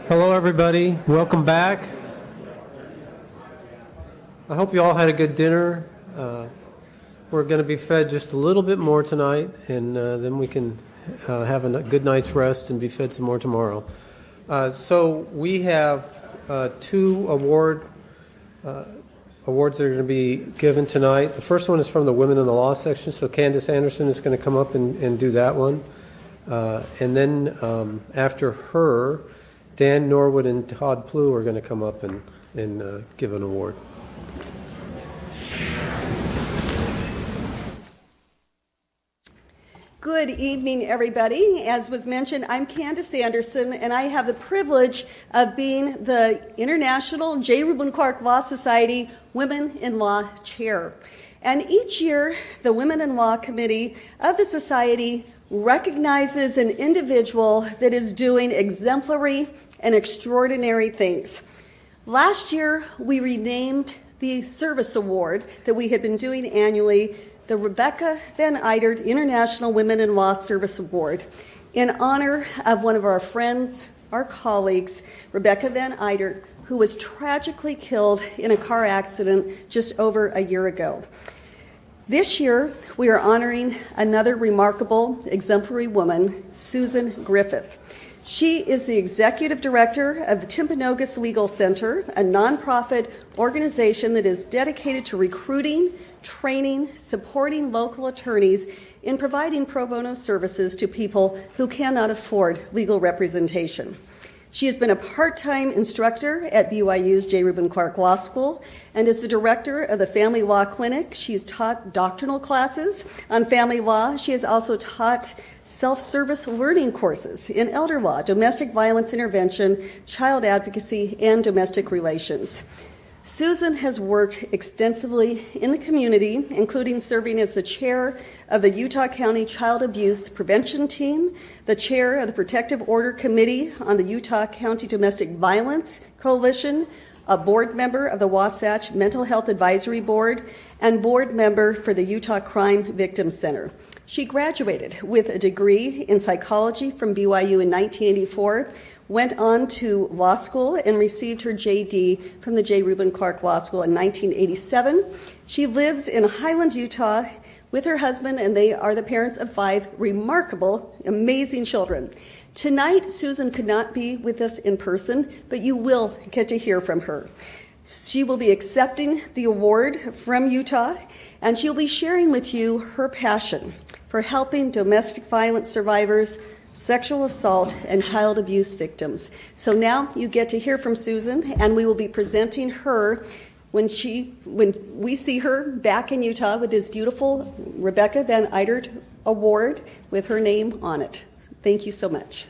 Hello, everybody. Welcome back. I hope you all had a good dinner. We're going to be fed just a little bit more tonight, and then we can have a good night's rest and be fed some more tomorrow. So we have two awards that are going to be given tonight. The first one is from the Women in the Law section, so Candace Anderson is going to come up and do that one. And then after her, Dan Norwood and Todd Plew are going to come up and give an award. Good evening, everybody. As was mentioned, I'm Candace Anderson, and I have the privilege of being the International J. Reuben Clark Law Society Women in Law Chair. And each year, the Women in Law Committee of the Society recognizes an individual that is doing exemplary and extraordinary things. Last year, we renamed the Service Award that we had been doing annually the Rebecca Van Eidert International Women in Law Service Award in honor of one of our friends, our colleagues, Rebecca Van Eidert, who was tragically killed in a car accident just over a year ago. This year, we are honoring another remarkable, exemplary woman, Susan Griffith. She is the executive director of the Timpanogos Legal Center, a nonprofit organization that is dedicated to recruiting, training, supporting local attorneys in providing pro bono services to people who cannot afford legal representation. She has been a part-time instructor at BYU's J. Reuben Clark Law School and is the director of the Family Law Clinic. She has taught doctrinal classes on family law. She has also taught self-service learning courses in elder law, domestic violence intervention, child advocacy, and domestic relations. Susan has worked extensively in the community, including serving as the chair of the Utah County Child Abuse Prevention Team, the chair of the Protective Order Committee on the Utah County Domestic Violence Coalition, a board member of the Wasatch Mental Health Advisory Board, and board member for the Utah Crime Victims Center. She graduated with a degree in psychology from BYU in 1984, went on to law school and received her JD from the J. Reuben Clark Law School in 1987. She lives in Highland, Utah with her husband, and they are the parents of 5 remarkable, amazing children. Tonight, Susan could not be with us in person, but you will get to hear from her. She will be accepting the award from Utah, and she'll be sharing with you her passion for helping domestic violence survivors, sexual assault, and child abuse victims. So now you get to hear from Susan, and we will be presenting her when we see her back in Utah with this beautiful Rebecca Van Eidert Award with her name on it. Thank you so much.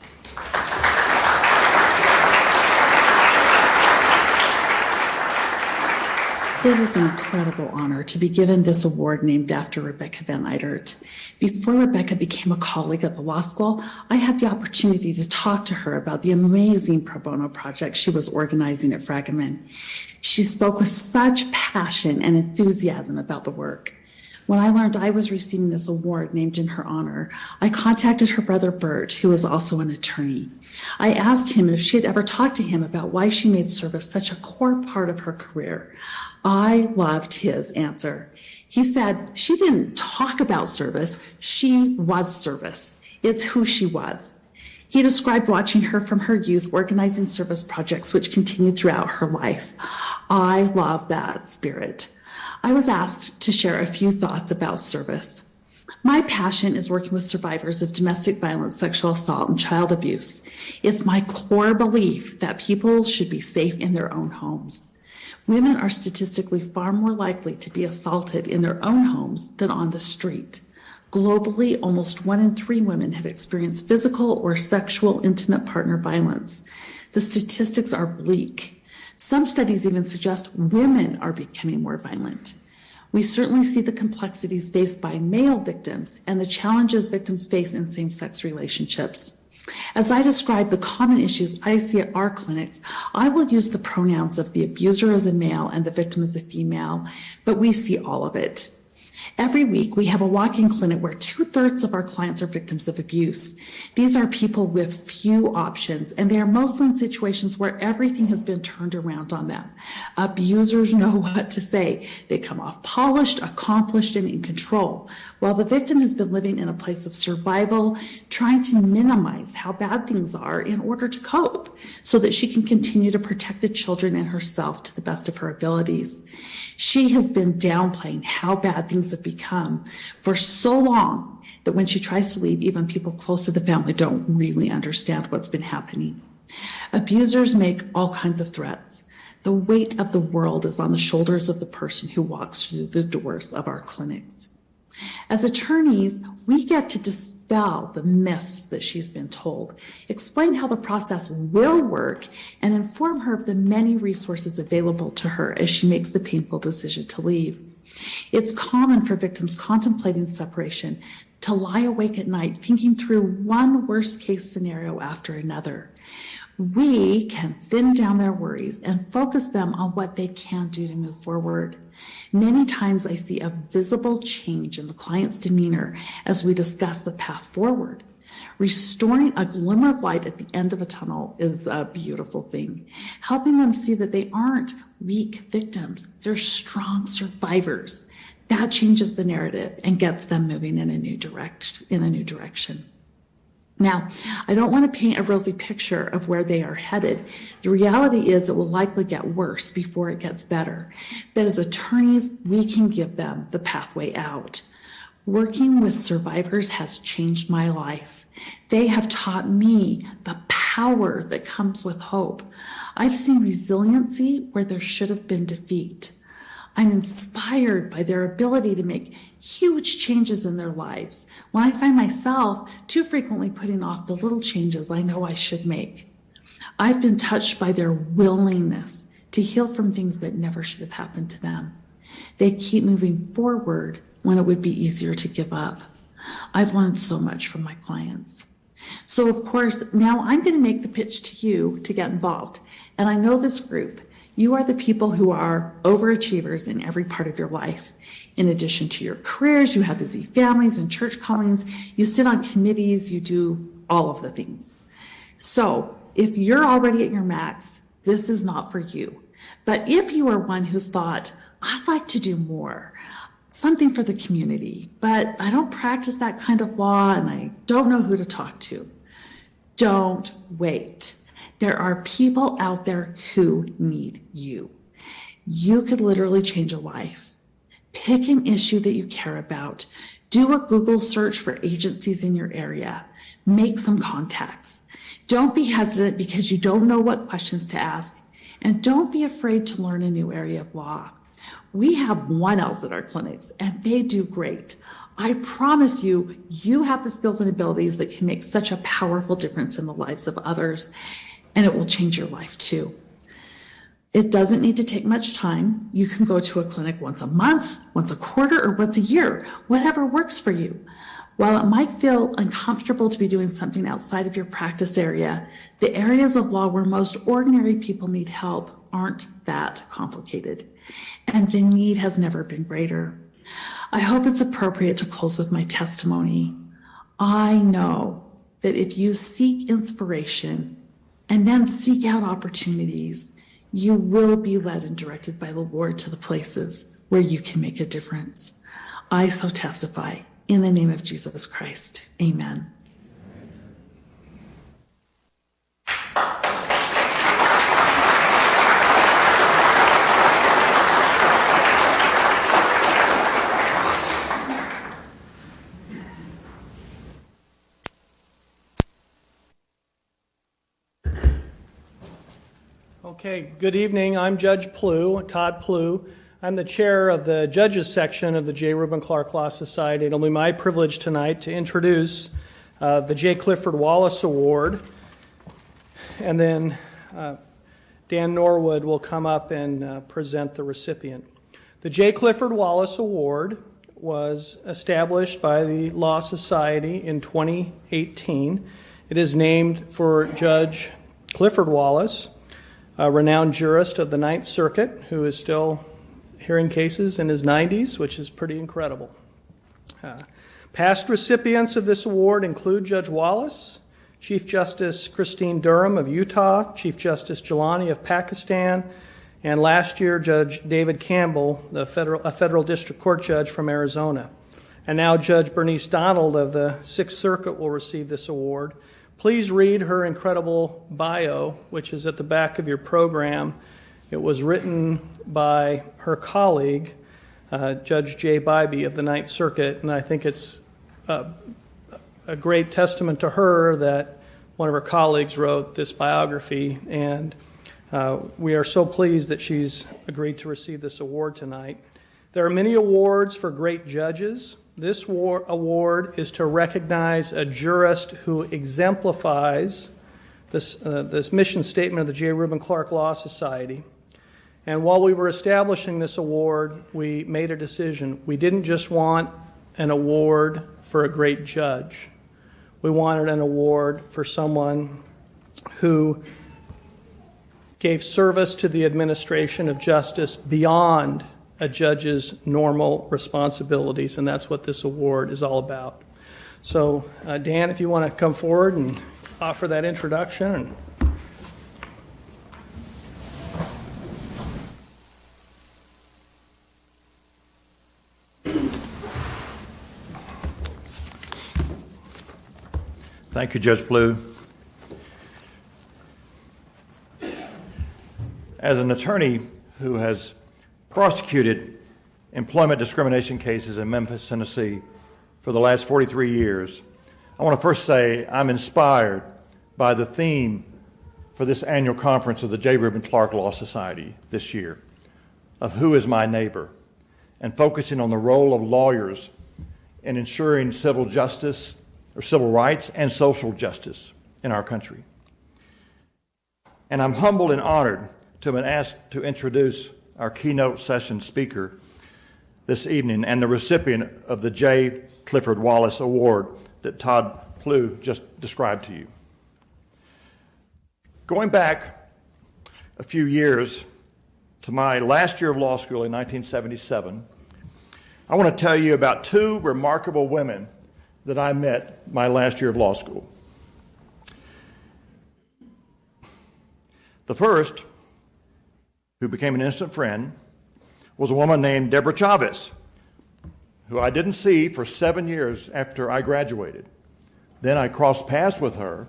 It is an incredible honor to be given this award named after Rebecca Van Eidert. Before Rebecca became a colleague at the law school, I had the opportunity to talk to her about the amazing pro bono project she was organizing at Fragaman. She spoke with such passion and enthusiasm about the work. When I learned I was receiving this award named in her honor, I contacted her brother Bert, who is also an attorney. I asked him if she had ever talked to him about why she made service such a core part of her career. I loved his answer. He said she didn't talk about service, she was service. It's who she was. He described watching her from her youth organizing service projects which continued throughout her life. I love that spirit. I was asked to share a few thoughts about service. My passion is working with survivors of domestic violence, sexual assault, and child abuse. It's my core belief that people should be safe in their own homes. Women are statistically far more likely to be assaulted in their own homes than on the street. Globally, almost 1 in 3 women have experienced physical or sexual intimate partner violence. The statistics are bleak. Some studies even suggest women are becoming more violent. We certainly see the complexities faced by male victims and the challenges victims face in same-sex relationships. As I describe the common issues I see at our clinics, I will use the pronouns of the abuser as a male and the victim as a female, but we see all of it. Every week, we have a walk-in clinic where 2/3 of our clients are victims of abuse. These are people with few options, and they are mostly in situations where everything has been turned around on them. Abusers know what to say. They come off polished, accomplished, and in control, while the victim has been living in a place of survival, trying to minimize how bad things are in order to cope, so that she can continue to protect the children and herself to the best of her abilities. She has been downplaying how bad things have become for so long that when she tries to leave, even people close to the family don't really understand what's been happening. Abusers make all kinds of threats. The weight of the world is on the shoulders of the person who walks through the doors of our clinics. As attorneys, we get to dispel the myths that she's been told, explain how the process will work, and inform her of the many resources available to her as she makes the painful decision to leave. It's common for victims contemplating separation to lie awake at night thinking through one worst-case scenario after another. We can thin down their worries and focus them on what they can do to move forward. Many times I see a visible change in the client's demeanor as we discuss the path forward. Restoring a glimmer of light at the end of a tunnel is a beautiful thing. Helping them see that they aren't weak victims, they're strong survivors. That changes the narrative and gets them moving in a new direction. Now, I don't want to paint a rosy picture of where they are headed. The reality is it will likely get worse before it gets better. That as attorneys, we can give them the pathway out. Working with survivors has changed my life. They have taught me the power that comes with hope. I've seen resiliency where there should have been defeat. I'm inspired by their ability to make huge changes in their lives when I find myself too frequently putting off the little changes I know I should make. I've been touched by their willingness to heal from things that never should have happened to them. They keep moving forward when it would be easier to give up. I've learned so much from my clients. So of course, now I'm going to make the pitch to you to get involved. And I know this group. You are the people who are overachievers in every part of your life. In addition to your careers, you have busy families and church callings. You sit on committees. You do all of the things. So if you're already at your max, this is not for you. But if you are one who's thought, I'd like to do more, something for the community, but I don't practice that kind of law and I don't know who to talk to, don't wait. There are people out there who need you. You could literally change a life. Pick an issue that you care about. Do a Google search for agencies in your area. Make some contacts. Don't be hesitant because you don't know what questions to ask. And don't be afraid to learn a new area of law. We have 1Ls at our clinics and they do great. I promise you, you have the skills and abilities that can make such a powerful difference in the lives of others. And it will change your life too. It doesn't need to take much time. You can go to a clinic once a month, once a quarter, or once a year, whatever works for you. While it might feel uncomfortable to be doing something outside of your practice area, the areas of law where most ordinary people need help aren't that complicated. And the need has never been greater. I hope it's appropriate to close with my testimony. I know that if you seek inspiration, and then seek out opportunities, you will be led and directed by the Lord to the places where you can make a difference. I so testify in the name of Jesus Christ. Amen. Okay, good evening. I'm Judge Todd Plew. I'm the chair of the judges section of the J. Reuben Clark Law Society. It'll be my privilege tonight to introduce the J. Clifford Wallace Award. And then Dan Norwood will come up and present the recipient. The J. Clifford Wallace Award was established by the Law Society in 2018. It is named for Judge Clifford Wallace, a renowned jurist of the Ninth Circuit who is still hearing cases in his 90s, which is pretty incredible. Past recipients of this award include Judge Wallace, Chief Justice Christine Durham of Utah, Chief Justice Jelani of Pakistan, and last year, Judge David Campbell, a federal district court judge from Arizona. And now Judge Bernice Donald of the Sixth Circuit will receive this award. Please read her incredible bio, which is at the back of your program. It was written by her colleague, Judge Jay Bouie of the Ninth Circuit, and I think it's a great testament to her that one of her colleagues wrote this biography, and we are so pleased that she's agreed to receive this award tonight. There are many awards for great judges. This award is to recognize a jurist who exemplifies this mission statement of the J. Reuben Clark Law Society. And while we were establishing this award, we made a decision. We didn't just want an award for a great judge. We wanted an award for someone who gave service to the administration of justice beyond a judge's normal responsibilities, and that's what this award is all about. So, Dan, if you want to come forward and offer that introduction. Thank you, Judge Bouie. As an attorney who has prosecuted employment discrimination cases in Memphis, Tennessee for the last 43 years, I want to first say I'm inspired by the theme for this annual conference of the J. Reuben Clark Law Society this year of Who is My Neighbor, and focusing on the role of lawyers in ensuring civil justice or civil rights and social justice in our country. And I'm humbled and honored to have been asked to introduce our keynote session speaker this evening and the recipient of the J. Clifford Wallace Award that Todd Bouie just described to you. Going back a few years to my last year of law school in 1977, I want to tell you about two remarkable women that I met my last year of law school. The first, who became an instant friend, was a woman named Deborah Chavez, who I didn't see for 7 years after I graduated. Then I crossed paths with her,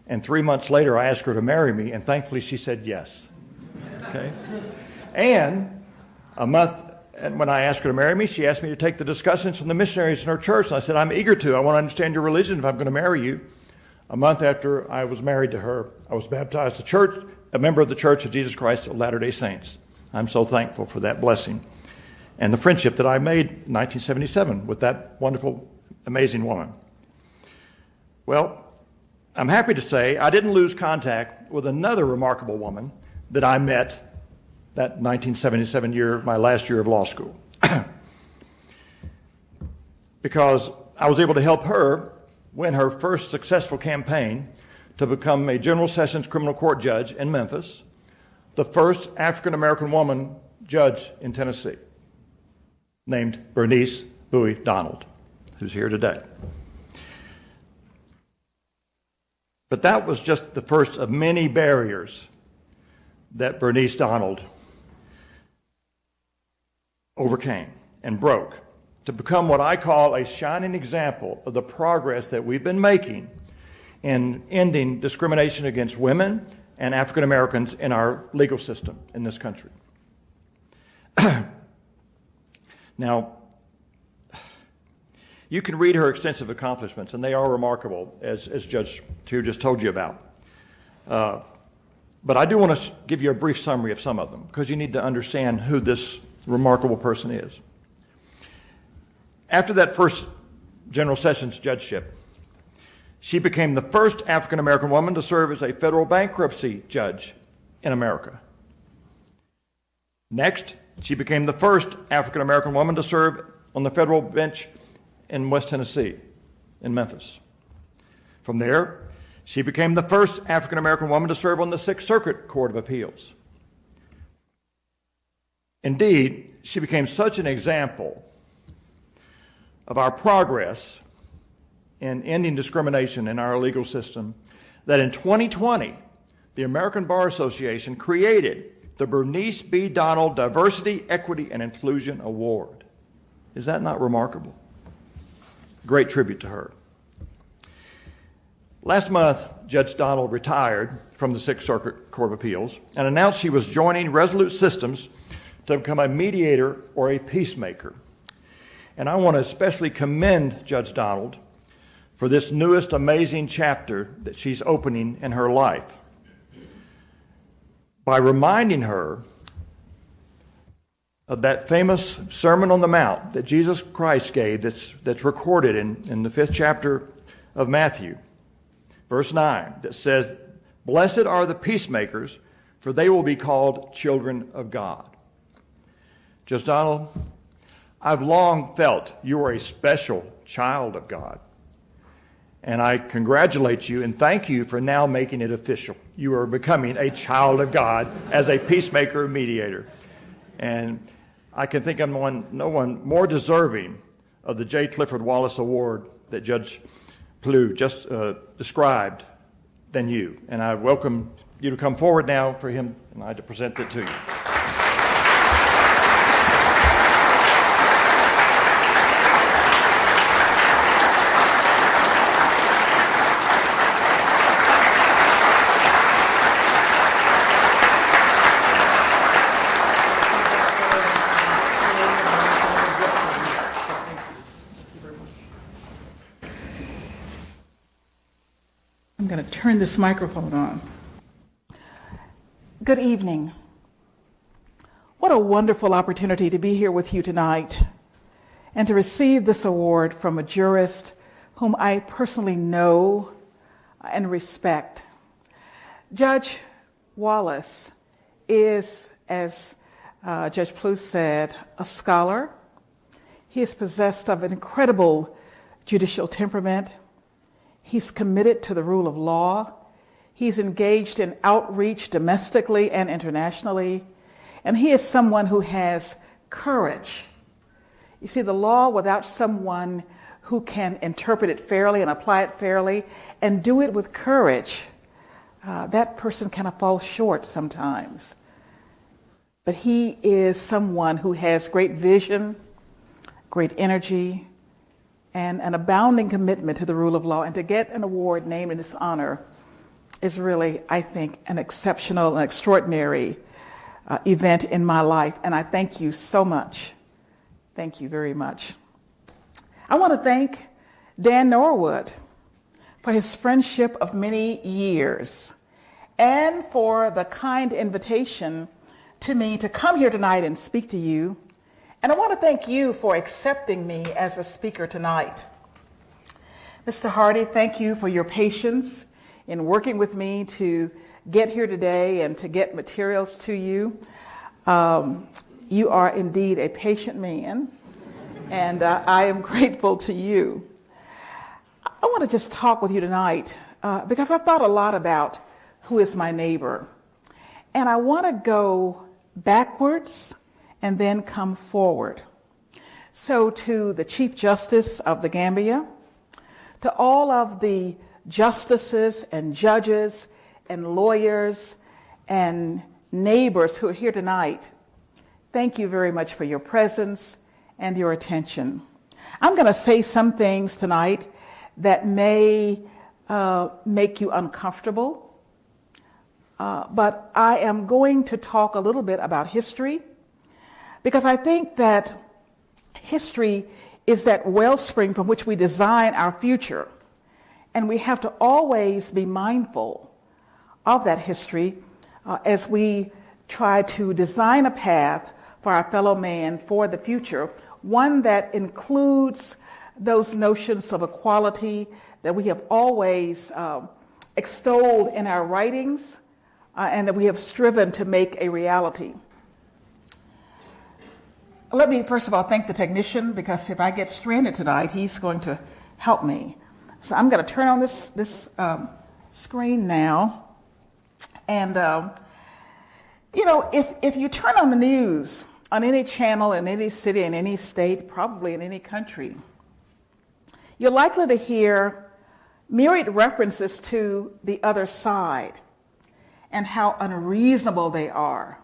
and 3 months later I asked her to marry me, and thankfully she said yes. Okay? And a month, and when I asked her to marry me, she asked me to take the discussions from the missionaries in her church, and I said, I'm eager to. I want to understand your religion if I'm going to marry you. A month after I was married to her, I was baptized a member of the Church of Jesus Christ of Latter-day Saints. I'm so thankful for that blessing and the friendship that I made in 1977 with that wonderful, amazing woman. Well, I'm happy to say I didn't lose contact with another remarkable woman that I met that 1977 year, my last year of law school, because I was able to help her win her first successful campaign to become a General Sessions criminal court judge in Memphis, the first African-American woman judge in Tennessee, named Bernice Bouie Donald, who's here today. But that was just the first of many barriers that Bernice Donald overcame and broke to become what I call a shining example of the progress that we've been making in ending discrimination against women and African Americans in our legal system in this country. Now, you can read her extensive accomplishments, and they are remarkable, as Judge Tew just told you about. But I do want to give you a brief summary of some of them, because you need to understand who this remarkable person is. After that first General Sessions judgeship, she became the first African American woman to serve as a federal bankruptcy judge in America. Next, she became the first African American woman to serve on the federal bench in West Tennessee, in Memphis. From there, she became the first African American woman to serve on the Sixth Circuit Court of Appeals. Indeed, she became such an example of our progress in ending discrimination in our legal system that in 2020, the American Bar Association created the Bernice B. Donald Diversity, Equity, and Inclusion Award. Is that not remarkable? Great tribute to her. Last month, Judge Donald retired from the Sixth Circuit Court of Appeals and announced she was joining Resolute Systems to become a mediator or a peacemaker. And I want to especially commend Judge Donald for this newest amazing chapter that she's opening in her life by reminding her of that famous Sermon on the Mount that Jesus Christ gave that's recorded in the 5th chapter of Matthew, verse 9, that says, "Blessed are the peacemakers, for they will be called children of God." Judge Donald, I've long felt you are a special child of God. And I congratulate you and thank you for now making it official. You are becoming a child of God as a peacemaker and mediator. And I can think of no one more deserving of the J. Clifford Wallace Award that Judge Plew just described than you. And I welcome you to come forward now for him and I to present it to you. I'm going to turn this microphone on. Good evening. What a wonderful opportunity to be here with you tonight and to receive this award from a jurist whom I personally know and respect. Judge Wallace is, as Judge Plew said, a scholar. He is possessed of an incredible judicial temperament. He's committed to the rule of law. He's engaged in outreach domestically and internationally. And he is someone who has courage. You see, the law without someone who can interpret it fairly and apply it fairly and do it with courage, that person kind of falls short sometimes. But he is someone who has great vision, great energy, and an abounding commitment to the rule of law. And to get an award named in his honor is really, I think, an exceptional and extraordinary event in my life. And I thank you so much. Thank you very much. I want to thank Dan Norwood for his friendship of many years and for the kind invitation to me to come here tonight and speak to you. And I want to thank you for accepting me as a speaker tonight. Mr. Hardy, thank you for your patience in working with me to get here today and to get materials to you. You are indeed a patient man, and I am grateful to you. I want to just talk with you tonight because I've thought a lot about who is my neighbor. And I want to go backwards and then come forward. So to the Chief Justice of the Gambia, to all of the justices and judges and lawyers and neighbors who are here tonight, thank you very much for your presence and your attention. I'm going to say some things tonight that may make you uncomfortable, but I am going to talk a little bit about history, because I think that history is that wellspring from which we design our future. And we have to always be mindful of that history as we try to design a path for our fellow man for the future, one that includes those notions of equality that we have always extolled in our writings and that we have striven to make a reality. Let me, first of all, thank the technician, because if I get stranded tonight, he's going to help me. So I'm going to turn on this screen now. And, if you turn on the news on any channel in any city, in any state, probably in any country, you're likely to hear myriad references to the other side and how unreasonable they are,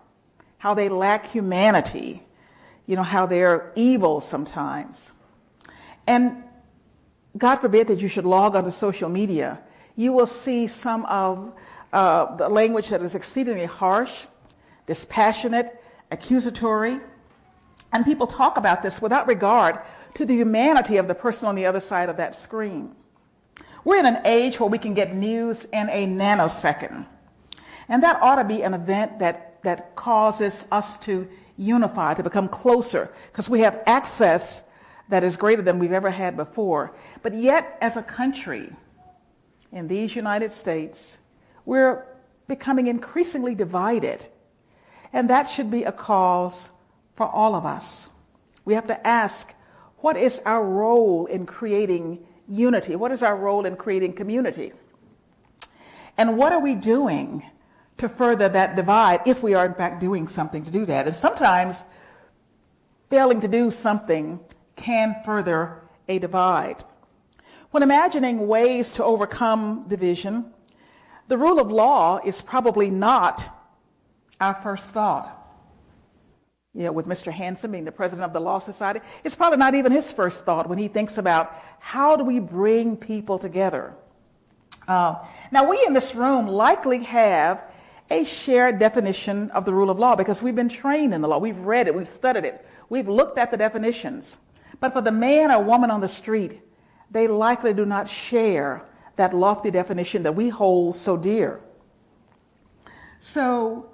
how they lack humanity, how they're evil sometimes. And God forbid that you should log onto social media, you will see some of the language that is exceedingly harsh, dispassionate, accusatory, and people talk about this without regard to the humanity of the person on the other side of that screen. We're in an age where we can get news in a nanosecond, and that ought to be an event that causes us to unify, to become closer, because we have access that is greater than we've ever had before. But yet, as a country, in these United States, we're becoming increasingly divided. And that should be a cause for all of us. We have to ask, what is our role in creating unity? What is our role in creating community? And what are we doing to further that divide, if we are in fact doing something to do that? And sometimes failing to do something can further a divide. When imagining ways to overcome division, the rule of law is probably not our first thought. With Mr. Hanson being the president of the Law Society, it's probably not even his first thought when he thinks about how do we bring people together. Now, we in this room likely have a shared definition of the rule of law because we've been trained in the law. We've read it, we've studied it, we've looked at the definitions. But for the man or woman on the street, they likely do not share that lofty definition that we hold so dear. So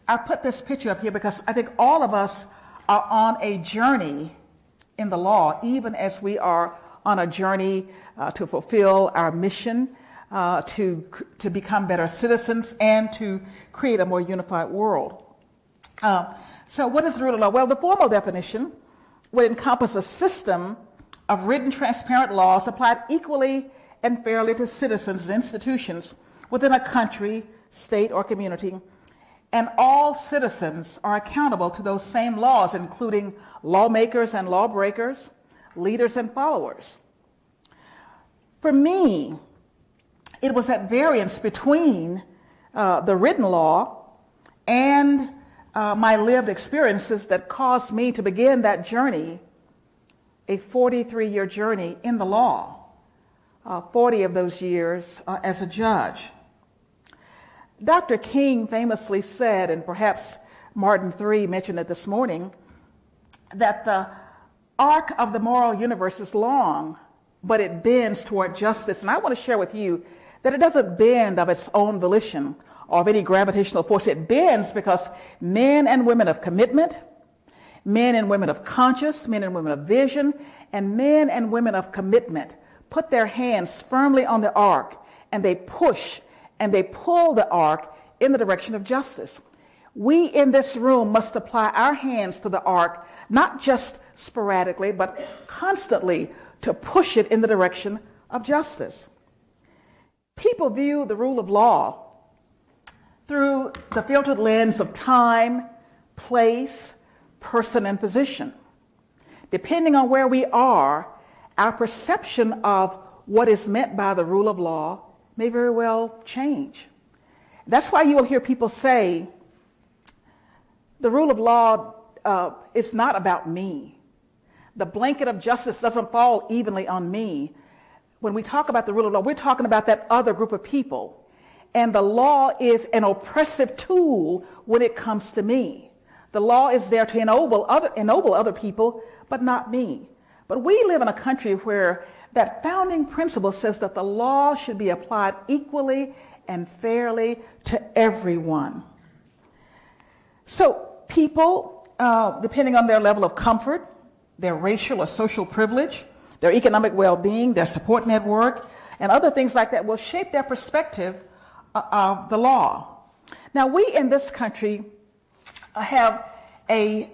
I put this picture up here because I think all of us are on a journey in the law, even as we are on a journey to fulfill our mission, to become better citizens, and to create a more unified world. So what is the rule of law? Well, the formal definition would encompass a system of written, transparent laws applied equally and fairly to citizens and institutions within a country, state, or community. And all citizens are accountable to those same laws, including lawmakers and lawbreakers, leaders and followers. For me, it was that variance between the written law and my lived experiences that caused me to begin that journey, a 43-year journey in the law, 40 of those years as a judge. Dr. King famously said, and perhaps Martin III mentioned it this morning, that the arc of the moral universe is long, but it bends toward justice. And I want to share with you that it doesn't bend of its own volition or of any gravitational force. It bends because men and women of commitment, men and women of conscience, men and women of vision, and men and women of commitment put their hands firmly on the arc, and they push and they pull the arc in the direction of justice. We in this room must apply our hands to the arc, not just sporadically, but constantly, to push it in the direction of justice. People view the rule of law through the filtered lens of time, place, person, and position. Depending on where we are, our perception of what is meant by the rule of law may very well change. That's why you will hear people say, the rule of law is not about me. The blanket of justice doesn't fall evenly on me. When we talk about the rule of law, we're talking about that other group of people. And the law is an oppressive tool when it comes to me. The law is there to ennoble other people, but not me. But we live in a country where that founding principle says that the law should be applied equally and fairly to everyone. So people, depending on their level of comfort, their racial or social privilege, their economic well-being, their support network, and other things like that will shape their perspective of the law. Now, we in this country have a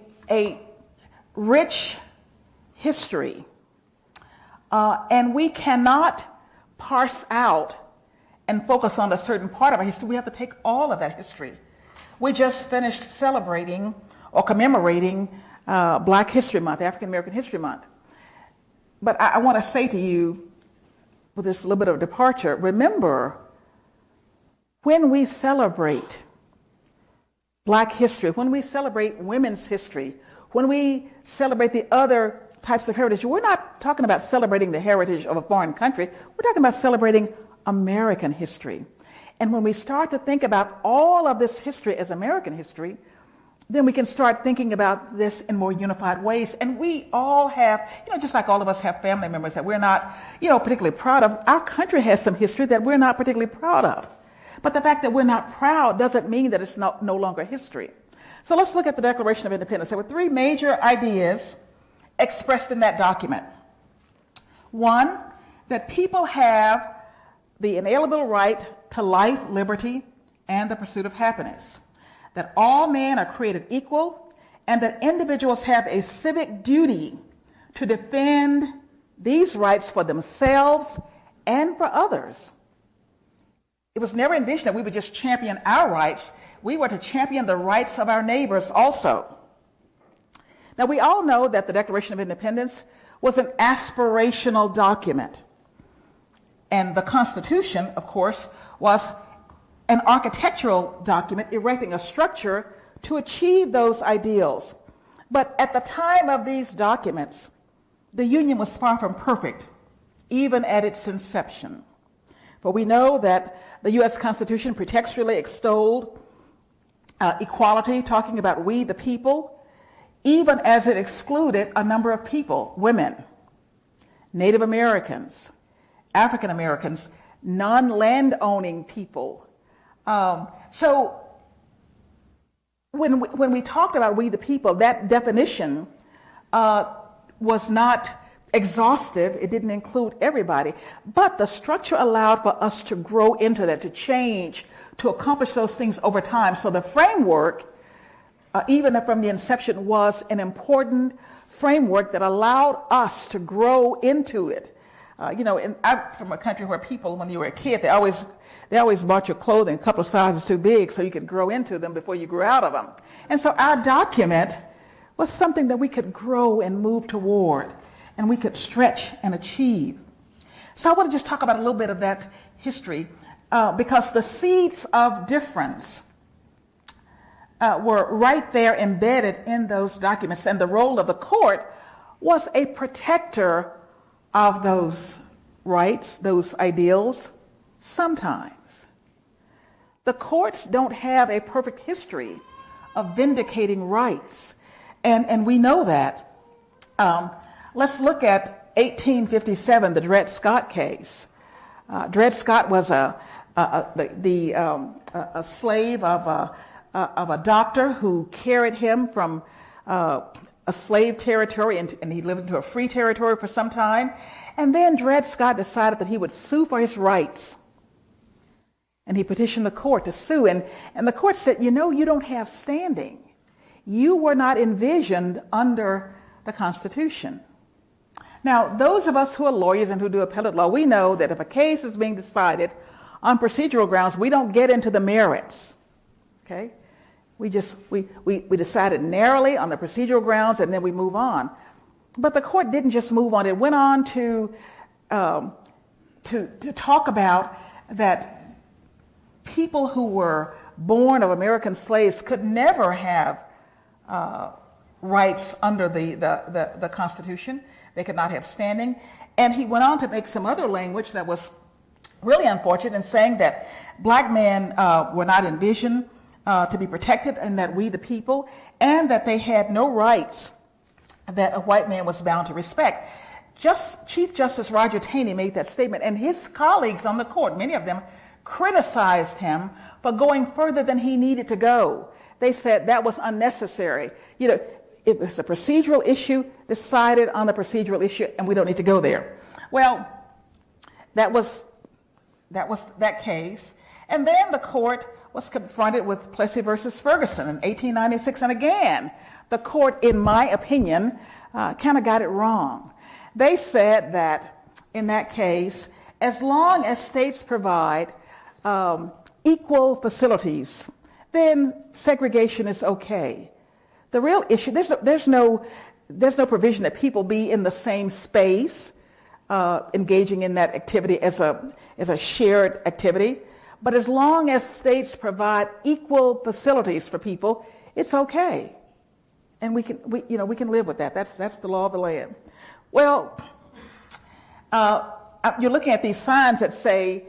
rich history, and we cannot parse out and focus on a certain part of our history. We have to take all of that history. We just finished celebrating or commemorating Black History Month, African American History Month. But I want to say to you, with this little bit of departure, remember, when we celebrate Black history, when we celebrate women's history, when we celebrate the other types of heritage, we're not talking about celebrating the heritage of a foreign country. We're talking about celebrating American history. And when we start to think about all of this history as American history, then we can start thinking about this in more unified ways. And we all have, just like all of us have family members that we're not, particularly proud of. Our country has some history that we're not particularly proud of. But the fact that we're not proud doesn't mean that it's no longer history. So let's look at the Declaration of Independence. There were three major ideas expressed in that document. One, that people have the inalienable right to life, liberty, and the pursuit of happiness. That all men are created equal, and that individuals have a civic duty to defend these rights for themselves and for others. It was never envisioned that we would just champion our rights. We were to champion the rights of our neighbors also. Now, we all know that the Declaration of Independence was an aspirational document. And the Constitution, of course, was an architectural document erecting a structure to achieve those ideals. But at the time of these documents, the Union was far from perfect, even at its inception. For we know that the U.S. Constitution pretextually extolled equality, talking about we the people, even as it excluded a number of people, women, Native Americans, African Americans, non-land-owning people. So when we talked about we the people, that definition was not exhaustive. It didn't include everybody, but the structure allowed for us to grow into that, to change, to accomplish those things over time. So the framework, even from the inception, was an important framework that allowed us to grow into it. And I'm from a country where people, when you were a kid, they always bought your clothing a couple of sizes too big so you could grow into them before you grew out of them. And so our document was something that we could grow and move toward, and we could stretch and achieve. So I want to just talk about a little bit of that history, because the seeds of difference were right there embedded in those documents, and the role of the court was a protector of those rights, those ideals. Sometimes the courts don't have a perfect history of vindicating rights, and we know that. Let's look at 1857, the Dred Scott case. Dred Scott was a slave of a doctor who carried him from a slave territory, and he lived into a free territory for some time. And then Dred Scott decided that he would sue for his rights. And he petitioned the court to sue. And the court said, you don't have standing. You were not envisioned under the Constitution. Now, those of us who are lawyers and who do appellate law, we know that if a case is being decided on procedural grounds, we don't get into the merits. Okay? We decided narrowly on the procedural grounds, and then we move on. But the court didn't just move on. It went on to talk about that people who were born of American slaves could never have rights under the Constitution. They could not have standing. And he went on to make some other language that was really unfortunate in saying that black men were not envisioned to be protected, and that we the people, and that they had no rights that a white man was bound to respect. Chief Justice Roger Taney made that statement, and his colleagues on the court, many of them, criticized him for going further than he needed to go. They said that was unnecessary. It was a procedural issue, decided on the procedural issue, and we don't need to go there. Well, that was that case. And then the court was confronted with Plessy versus Ferguson in 1896. And again, the court, in my opinion, kind of got it wrong. They said that in that case, as long as states provide equal facilities, then segregation is okay. The real issue, there's no provision that people be in the same space engaging in that activity as a shared activity. But as long as states provide equal facilities for people, it's okay. And we can live with that. That's the law of the land. Well, you're looking at these signs that say,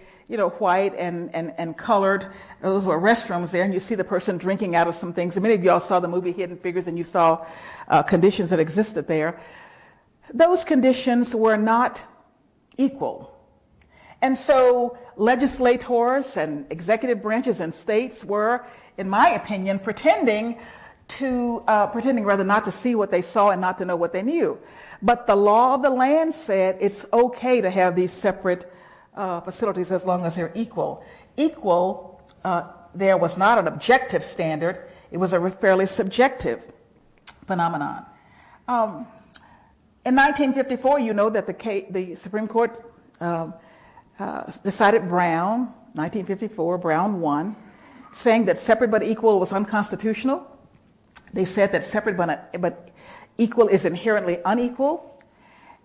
white and colored. Those were restrooms there, and you see the person drinking out of some things. And many of y'all saw the movie Hidden Figures, and you saw conditions that existed there. Those conditions were not equal. And so legislators and executive branches and states were, in my opinion, pretending rather not to see what they saw and not to know what they knew. But the law of the land said it's okay to have these separate facilities as long as they're equal. Equal, there was not an objective standard. It was a fairly subjective phenomenon. In 1954, you know that the Supreme Court decided Brown, 1954, Brown won, saying that separate but equal was unconstitutional. They said that separate but equal is inherently unequal.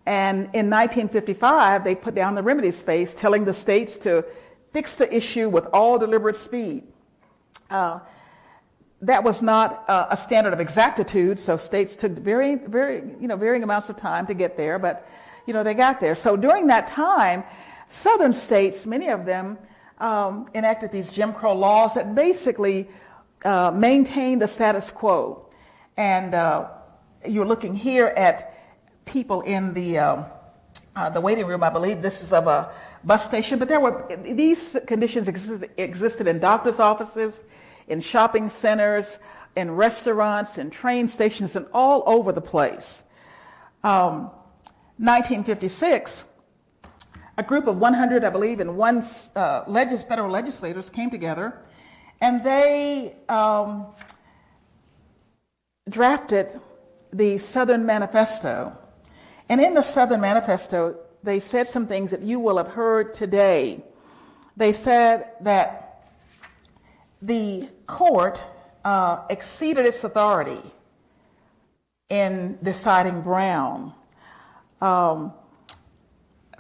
And in 1955, they put down the remedies phase, telling the states to fix the issue with all deliberate speed. That was not a standard of exactitude, so states took varying amounts of time to get there, but they got there. So during that time, southern states, many of them, enacted these Jim Crow laws that basically maintained the status quo. And you're looking here at people in the waiting room. I believe this is of a bus station, but these conditions existed in doctors' offices, in shopping centers, in restaurants, in train stations, and all over the place. 1956, a group of 100, I believe, and one federal legislators came together, and they drafted the Southern Manifesto. And in the Southern Manifesto, they said some things that you will have heard today. They said that the court exceeded its authority in deciding Brown.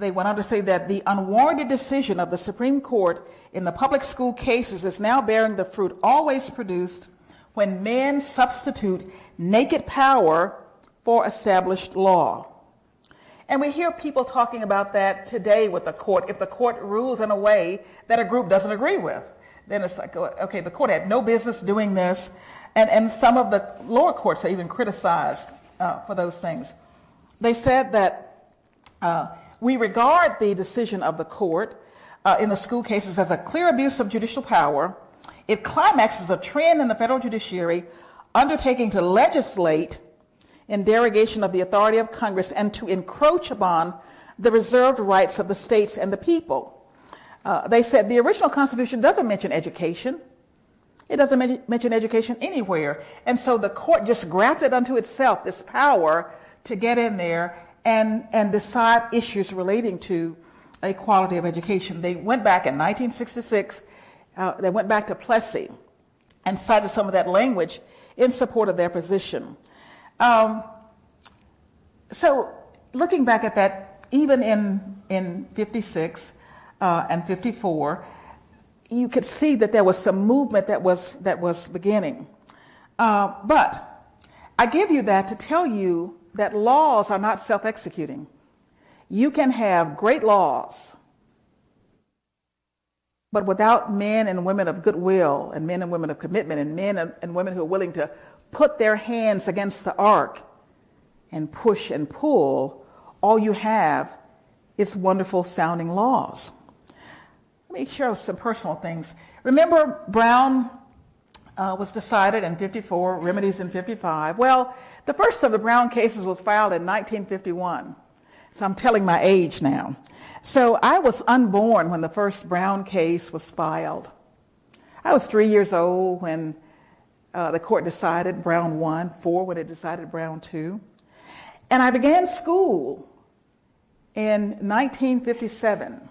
They went on to say that the unwarranted decision of the Supreme Court in the public school cases is now bearing the fruit always produced when men substitute naked power for established law. And we hear people talking about that today with the court. If the court rules in a way that a group doesn't agree with, then it's like, okay, the court had no business doing this. And some of the lower courts are even criticized for those things. They said that we regard the decision of the court in the school cases as a clear abuse of judicial power. It climaxes a trend in the federal judiciary undertaking to legislate in derogation of the authority of Congress and to encroach upon the reserved rights of the states and the people. They said the original Constitution doesn't mention education. It doesn't mention education anywhere. And so the court just grafted unto itself this power to get in there and decide issues relating to equality of education. They went back in 1966, they went back to Plessy and cited some of that language in support of their position. So looking back at that, even in 56 and 54, you could see that there was some movement that was beginning. But I give you that to tell you that laws are not self-executing. You can have great laws, but without men and women of goodwill and men and women of commitment and men and women who are willing to put their hands against the ark and push and pull, all you have is wonderful sounding laws. Let me show some personal things. Remember, Brown was decided in 54, remedies in 55. Well, the first of the Brown cases was filed in 1951. So I'm telling my age now. So I was unborn when the first Brown case was filed. I was 3 years old when the court decided Brown 1, 4 when it decided Brown 2. And I began school in 1957,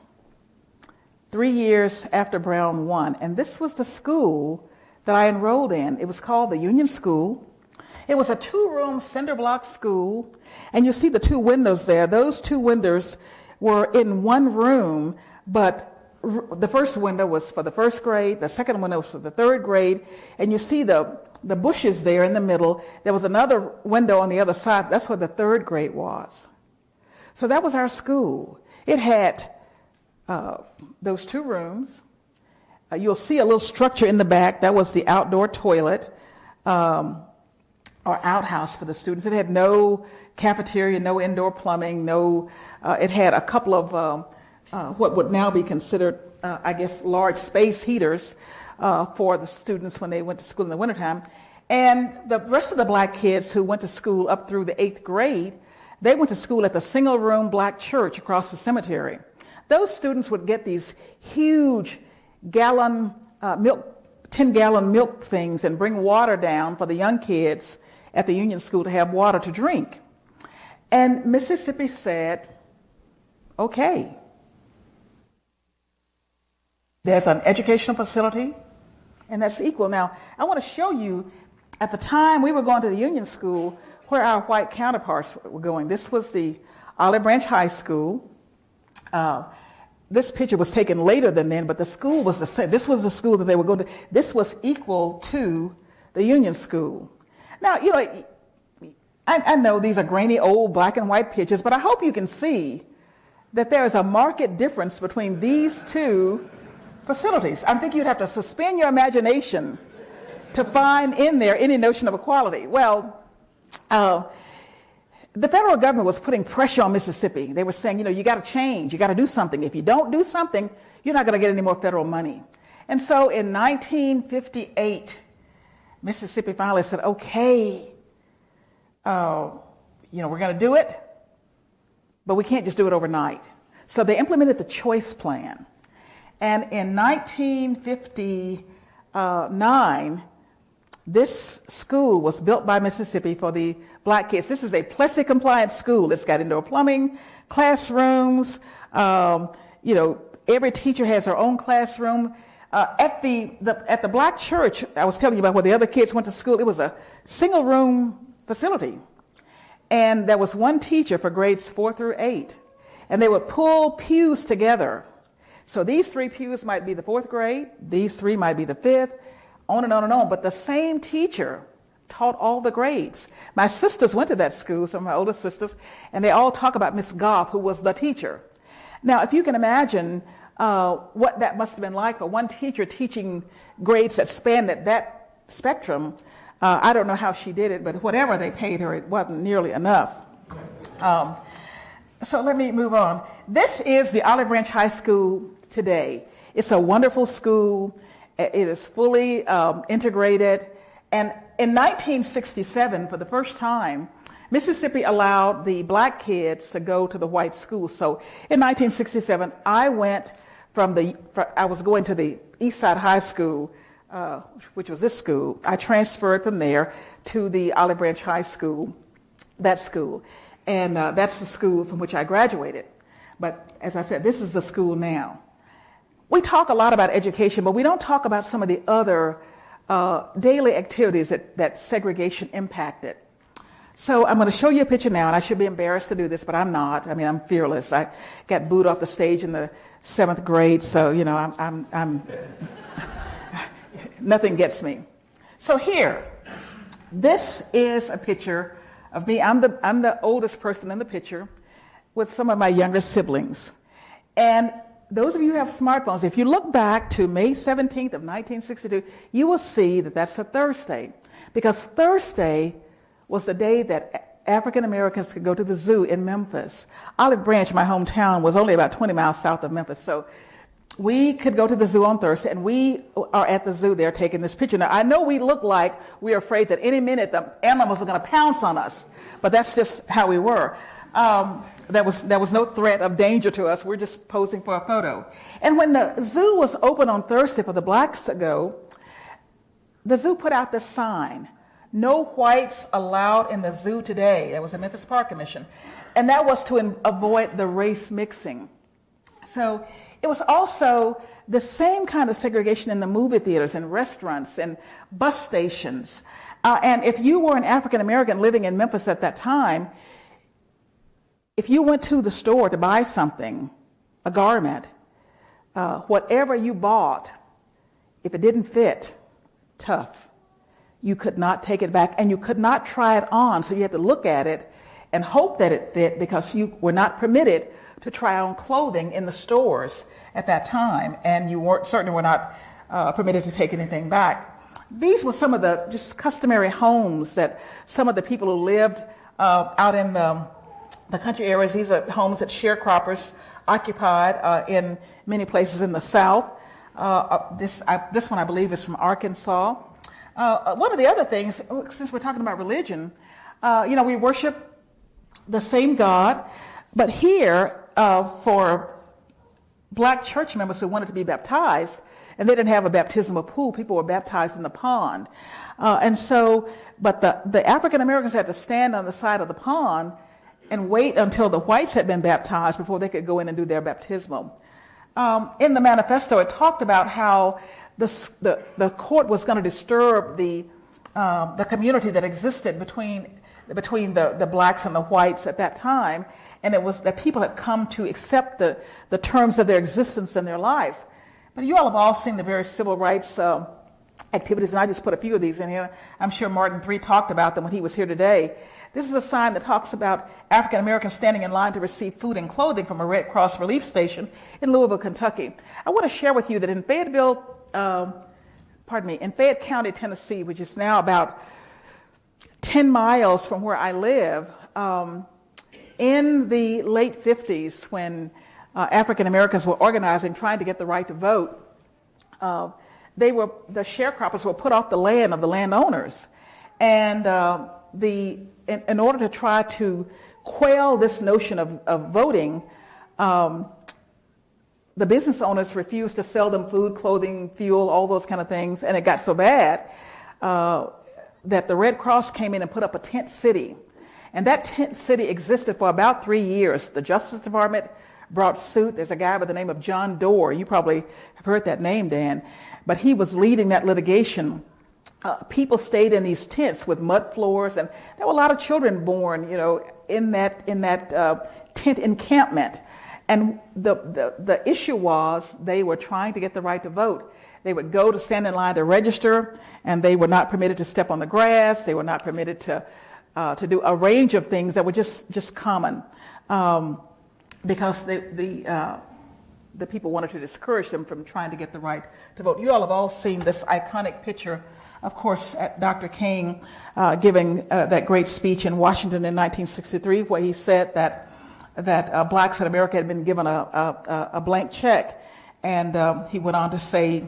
3 years after Brown 1. And this was the school that I enrolled in. It was called the Union School. It was a 2-room cinder block school. And you see the 2 windows there. Those 2 windows were in one room, but the first window was for the first grade, the second window was for the third grade, and you see the bushes there in the middle. There was another window on the other side. That's where the third grade was. So that was our school. It had those two rooms. You'll see a little structure in the back. That was the outdoor toilet or outhouse for the students. It had no cafeteria, no indoor plumbing, it had a couple of what would now be considered, large space heaters for the students when they went to school in the wintertime. And the rest of the black kids who went to school up through the 8th grade, they went to school at the single-room black church across the cemetery. Those students would get these huge 10-gallon milk things and bring water down for the young kids at the Union School to have water to drink. And Mississippi said, okay, there's an educational facility, and that's equal. Now, I want to show you, at the time we were going to the Union School, where our white counterparts were going. This was the Olive Branch High School. This picture was taken later than then, but the school was the same. This was the school that they were going to. This was equal to the Union School. Now, I know these are grainy old black and white pictures, but I hope you can see that there is a marked difference between these two facilities. I think you'd have to suspend your imagination to find in there any notion of equality. Well, the federal government was putting pressure on Mississippi. They were saying, you got to change, you got to do something. If you don't do something, you're not going to get any more federal money. And so in 1958, Mississippi finally said, okay, we're going to do it, but we can't just do it overnight. So they implemented the choice plan. And in 1959, this school was built by Mississippi for the black kids. This is a Plessy compliant school. It's got indoor plumbing, classrooms. Every teacher has her own classroom. At the black church, I was telling you about where the other kids went to school. It was a single room facility. And there was one teacher for grades 4 through 8. And they would pull pews together. So these 3 pews might be the 4th grade. These 3 might be the 5th. On and on and on. But the same teacher taught all the grades. My sisters went to that school, some of my older sisters, and they all talk about Miss Goff, who was the teacher. Now, if you can imagine what that must have been like for one teacher teaching grades that spanned that spectrum, I don't know how she did it, but whatever they paid her, it wasn't nearly enough. So let me move on. This is the Olive Branch High School today. It's a wonderful school. It is fully integrated. And in 1967, for the first time, Mississippi allowed the black kids to go to the white school. So in 1967, I was going to the East Side High School, which was this school. I transferred from there to the Olive Branch High School, that school. And that's the school from which I graduated. But as I said, this is the school now. We talk a lot about education, but we don't talk about some of the other daily activities that segregation impacted. So I'm going to show you a picture now, and I should be embarrassed to do this, but I'm not. I mean, I'm fearless. I got booed off the stage in the 7th grade, so, I'm nothing gets me. So here, this is a picture of me. I'm the oldest person in the picture with some of my younger siblings. And those of you who have smartphones, if you look back to May 17th of 1962, you will see that that's a Thursday, because Thursday was the day that African Americans could go to the zoo in Memphis. Olive Branch, my hometown, was only about 20 miles south of Memphis, so we could go to the zoo on Thursday, and we are at the zoo there taking this picture. Now, I know we look like we're afraid that any minute the animals are going to pounce on us, but that's just how we were. There was no threat of danger to us. We're just posing for a photo. And when the zoo was open on Thursday for the blacks to go, the zoo put out this sign, "No whites allowed in the zoo today." That was the Memphis Park Commission. And that was to avoid the race mixing. So it was also the same kind of segregation in the movie theaters and restaurants and bus stations. And if you were an African American living in Memphis at that time, if you went to the store to buy something, a garment, whatever you bought, if it didn't fit, tough. You could not take it back, and you could not try it on. So you had to look at it and hope that it fit, because you were not permitted to try on clothing in the stores at that time, and you certainly were not permitted to take anything back. These were some of the just customary homes that some of the people who lived out in the country areas. These are homes that sharecroppers occupied in many places in the South. This one, I believe, is from Arkansas. One of the other things, since we're talking about religion, we worship the same God, but here, for black church members who wanted to be baptized, and they didn't have a baptismal pool, people were baptized in the pond. But the African Americans had to stand on the side of the pond and wait until the whites had been baptized before they could go in and do their baptismal. In the manifesto, it talked about how the court was going to disturb the community that existed between the blacks and the whites at that time, and it was that people had come to accept the terms of their existence and their lives. But you all have all seen the various civil rights activities, and I just put a few of these in here. I'm sure Martin III talked about them when he was here today. This is a sign that talks about African Americans standing in line to receive food and clothing from a Red Cross relief station in Louisville, Kentucky. I want to share with you that in in Fayette County, Tennessee, which is now about 10 miles from where I live, in the late 50s, when African Americans were organizing, trying to get the right to vote, the sharecroppers were put off the land of the landowners, and in order to try to quell this notion of voting, the business owners refused to sell them food, clothing, fuel, all those kind of things, and it got so bad that the Red Cross came in and put up a tent city. And that tent city existed for about 3 years. The Justice Department brought suit. There's a guy by the name of John Doerr. You probably have heard that name, Dan. But he was leading that litigation. People stayed in these tents with mud floors, and there were a lot of children born, in that tent encampment. And the issue was they were trying to get the right to vote. They would go to stand in line to register, and they were not permitted to step on the grass. They were not permitted to do a range of things that were just common, because the people wanted to discourage them from trying to get the right to vote. You all have all seen this iconic picture, of course, at Dr. King giving that great speech in Washington in 1963, where he said that blacks in America had been given a blank check, and he went on to say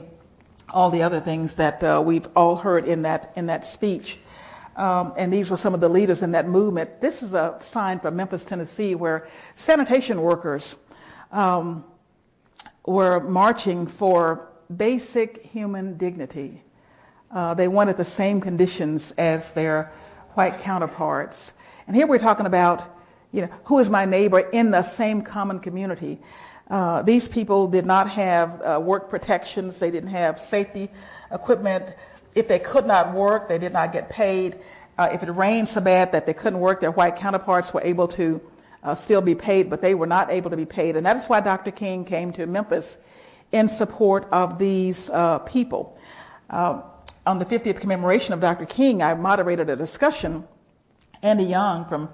all the other things that we've all heard in that speech. And these were some of the leaders in that movement. This is a sign from Memphis, Tennessee, where sanitation workers were marching for basic human dignity. They wanted the same conditions as their white counterparts. And here we're talking about, who is my neighbor in the same common community. These people did not have work protections. They didn't have safety equipment. If they could not work, they did not get paid. If it rained so bad that they couldn't work, their white counterparts were able to still be paid, but they were not able to be paid. And that is why Dr. King came to Memphis in support of these people. On the 50th commemoration of Dr. King, I moderated a discussion. Andy Young from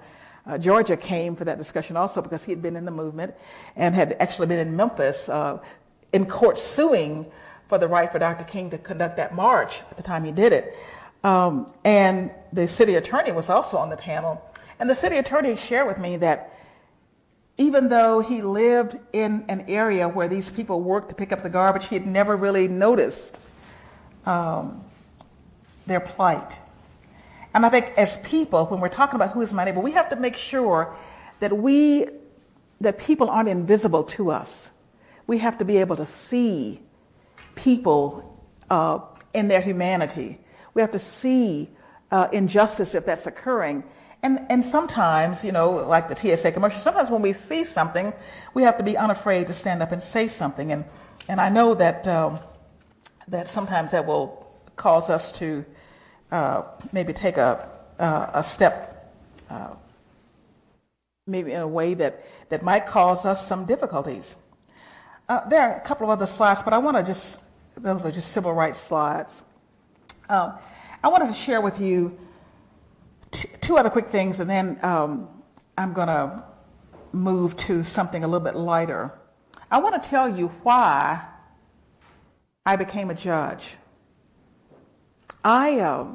Georgia came for that discussion also, because he had been in the movement and had actually been in Memphis in court suing for the right for Dr. King to conduct that march at the time he did it. And the city attorney was also on the panel. And the city attorney shared with me that even though he lived in an area where these people worked to pick up the garbage, he had never really noticed their plight. And I think as people, when we're talking about who is my neighbor, we have to make sure that people aren't invisible to us. We have to be able to see people in their humanity. We have to see injustice if that's occurring. And sometimes, like the TSA commercial, sometimes when we see something, we have to be unafraid to stand up and say something. And I know that that sometimes that will cause us to maybe take a step maybe in a way that might cause us some difficulties. There are a couple of other slides, but I want to those are just civil rights slides. I wanted to share with you two other quick things, and then I'm going to move to something a little bit lighter. I want to tell you why I became a judge. I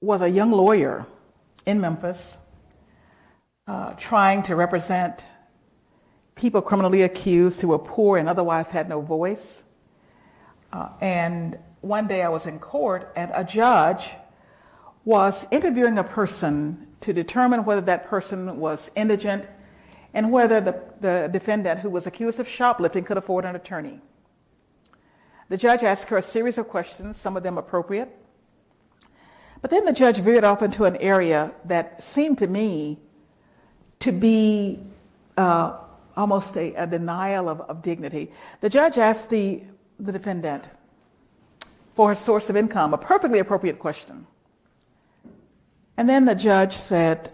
was a young lawyer in Memphis, trying to represent people criminally accused who were poor and otherwise had no voice. And one day I was in court, and a judge was interviewing a person to determine whether that person was indigent and whether the defendant who was accused of shoplifting could afford an attorney. The judge asked her a series of questions, some of them appropriate. But then the judge veered off into an area that seemed to me to be almost a denial of dignity. The judge asked the defendant for her source of income, a perfectly appropriate question. And then the judge said,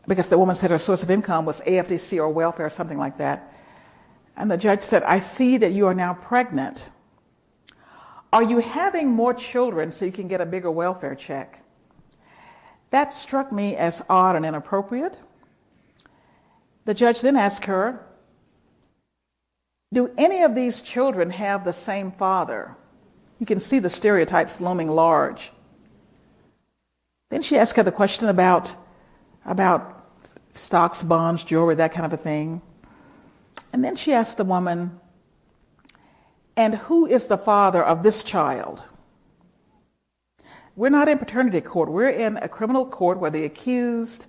because the woman said her source of income was AFDC or welfare or something like that. And the judge said, I see that you are now pregnant. Are you having more children so you can get a bigger welfare check? That struck me as odd and inappropriate. The judge then asked her, do any of these children have the same father? You can see the stereotypes looming large. Then she asked her the question about stocks, bonds, jewelry, that kind of a thing. And then she asked the woman, and who is the father of this child? We're not in paternity court. We're in a criminal court where the accused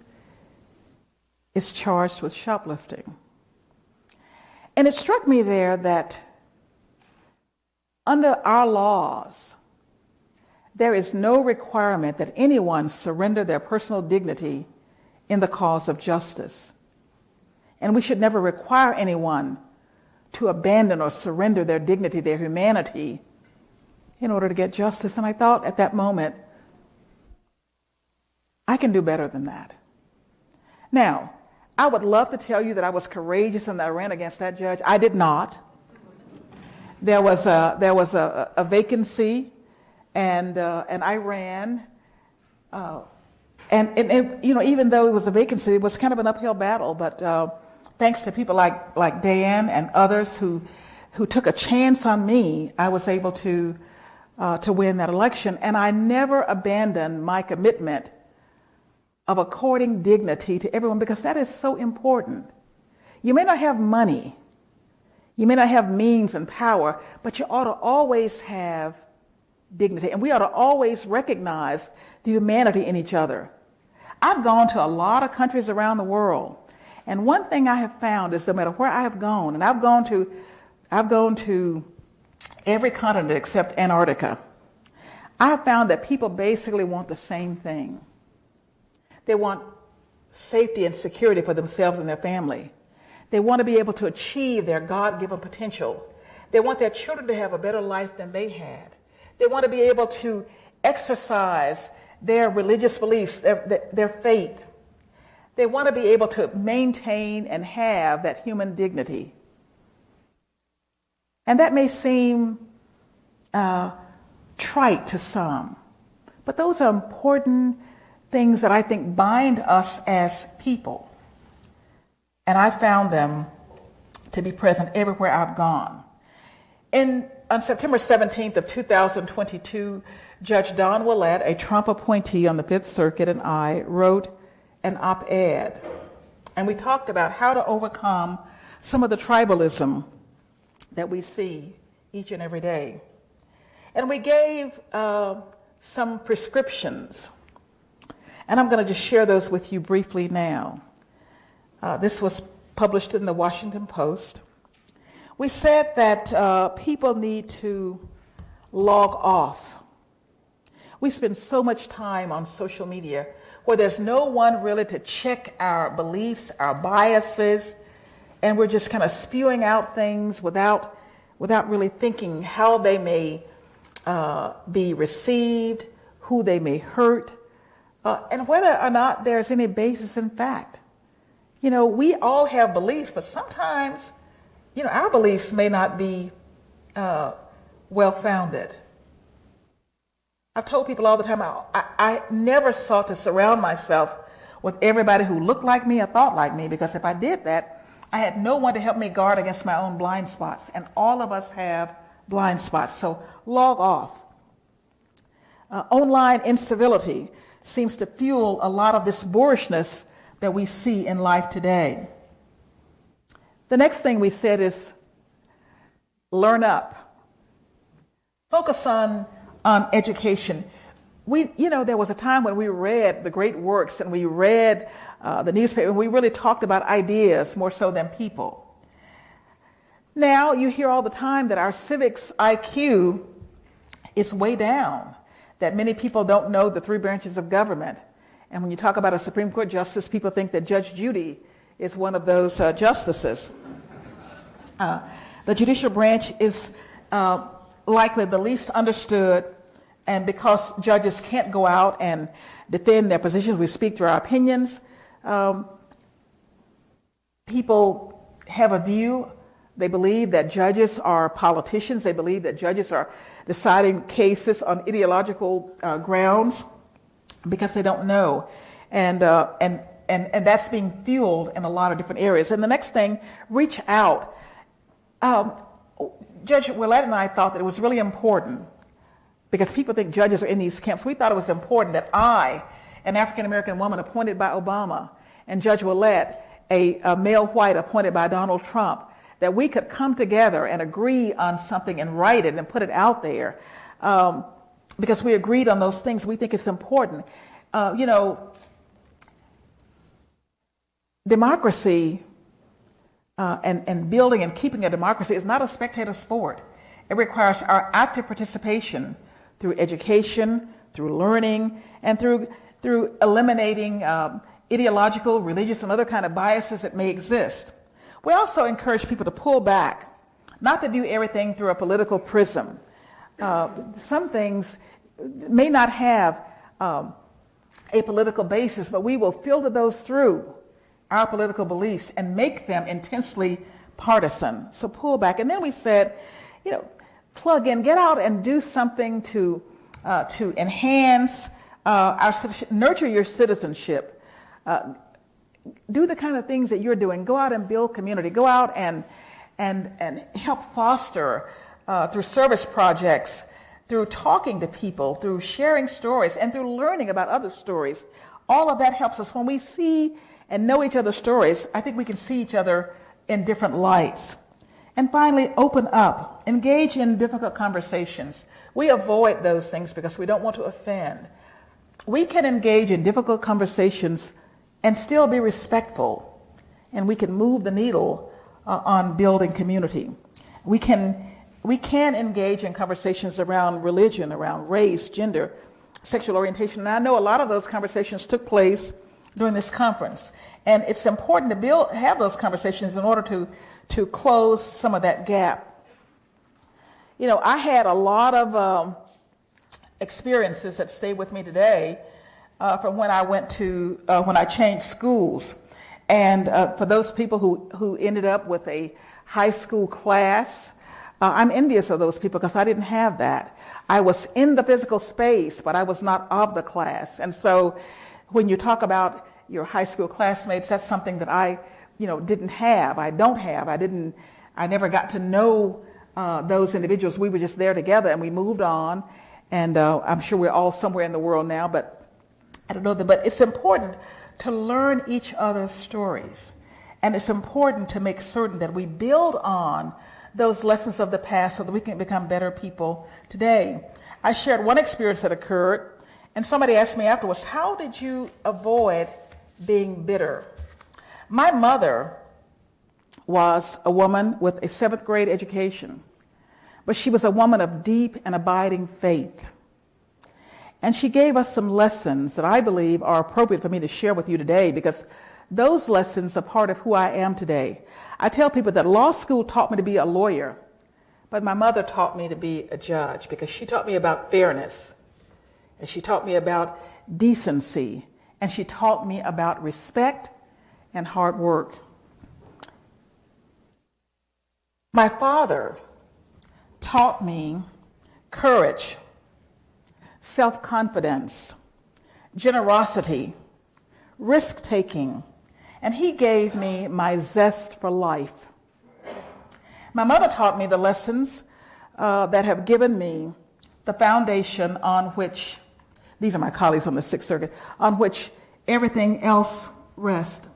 is charged with shoplifting. And it struck me there that under our laws, there is no requirement that anyone surrender their personal dignity in the cause of justice. And we should never require anyone to abandon or surrender their dignity, their humanity, in order to get justice. And I thought at that moment, I can do better than that. Now, I would love to tell you that I was courageous and that I ran against that judge. I did not. There was a vacancy, and I ran. And even though it was a vacancy, it was kind of an uphill battle. But thanks to people like Dan and others who took a chance on me, I was able to win that election. And I never abandoned my commitment of according dignity to everyone, because that is so important. You may not have money, you may not have means and power, but you ought to always have dignity. And we ought to always recognize the humanity in each other. I've gone to a lot of countries around the world, and one thing I have found is no matter where I have gone, and I've gone to every continent except Antarctica, I have found that people basically want the same thing. They want safety and security for themselves and their family. They want to be able to achieve their God-given potential. They want their children to have a better life than they had. They want to be able to exercise their religious beliefs, their faith. They want to be able to maintain and have that human dignity. And that may seem trite to some, but those are important things that I think bind us as people. And I found them to be present everywhere I've gone. On September 17th of 2022, Judge Don Willett, a Trump appointee on the Fifth Circuit, and I wrote an op-ed. And we talked about how to overcome some of the tribalism that we see each and every day. And we gave some prescriptions. And I'm going to just share those with you briefly now. This was published in the Washington Post. We said that people need to log off. We spend so much time on social media where there's no one really to check our beliefs, our biases, and we're just kind of spewing out things without really thinking how they may be received, who they may hurt. and whether or not there's any basis in fact. We all have beliefs, but sometimes, our beliefs may not be well-founded. I've told people all the time, I never sought to surround myself with everybody who looked like me or thought like me, because if I did that, I had no one to help me guard against my own blind spots. And all of us have blind spots, so log off. Online incivility seems to fuel a lot of this boorishness that we see in life today. The next thing we said is learn up. Focus on education. There was a time when we read the great works and we read the newspaper and we really talked about ideas more so than people. Now you hear all the time that our civics IQ is way down, that many people don't know the three branches of government. And when you talk about a Supreme Court justice, people think that Judge Judy is one of those justices. The judicial branch is likely the least understood, and because judges can't go out and defend their positions, we speak through our opinions. People have a view. They believe that judges are politicians. They believe that judges are deciding cases on ideological grounds because they don't know. And that's being fueled in a lot of different areas. And the next thing, reach out. Judge Willett and I thought that it was really important, because people think judges are in these camps. We thought it was important that I, an African-American woman appointed by Obama, and Judge Willett, a male white appointed by Donald Trump, that we could come together and agree on something and write it and put it out there. Because we agreed on those things, we think it's important. Democracy and building and keeping a democracy is not a spectator sport. It requires our active participation through education, through learning, and through eliminating ideological, religious, and other kind of biases that may exist. We also encourage people to pull back, not to view everything through a political prism. Some things may not have a political basis, but we will filter those through our political beliefs and make them intensely partisan. So pull back. And then we said, plug in, get out and do something to enhance our nurture your citizenship. Do the kind of things that you're doing. Go out and build community. Go out and help foster through service projects, through talking to people, through sharing stories, and through learning about other stories. All of that helps us. When we see and know each other's stories, I think we can see each other in different lights. And finally, open up. Engage in difficult conversations. We avoid those things because we don't want to offend. We can engage in difficult conversations and still be respectful, and we can move the needle on building community. We can engage in conversations around religion, around race, gender, sexual orientation. And I know a lot of those conversations took place during this conference. And it's important to have those conversations in order to close some of that gap. I had a lot of experiences that stay with me today from when I when I changed schools. And for those people who ended up with a high school class, I'm envious of those people because I didn't have that. I was in the physical space, but I was not of the class. And so when you talk about your high school classmates, that's something that I, didn't have. I don't have. I never got to know those individuals. We were just there together and we moved on. And I'm sure we're all somewhere in the world now, but I don't know that. But it's important to learn each other's stories. And it's important to make certain that we build on those lessons of the past so that we can become better people today. I shared one experience that occurred, and somebody asked me afterwards, how did you avoid being bitter? My mother was a woman with a 7th grade education, but she was a woman of deep and abiding faith. And she gave us some lessons that I believe are appropriate for me to share with you today, because those lessons are part of who I am today. I tell people that law school taught me to be a lawyer, but my mother taught me to be a judge, because she taught me about fairness. And she taught me about decency, and she taught me about respect and hard work. My father taught me courage, self-confidence, generosity, risk-taking, and he gave me my zest for life. My mother taught me the lessons that have given me the foundation on which, these are my colleagues on the Sixth Circuit, on which everything else rests.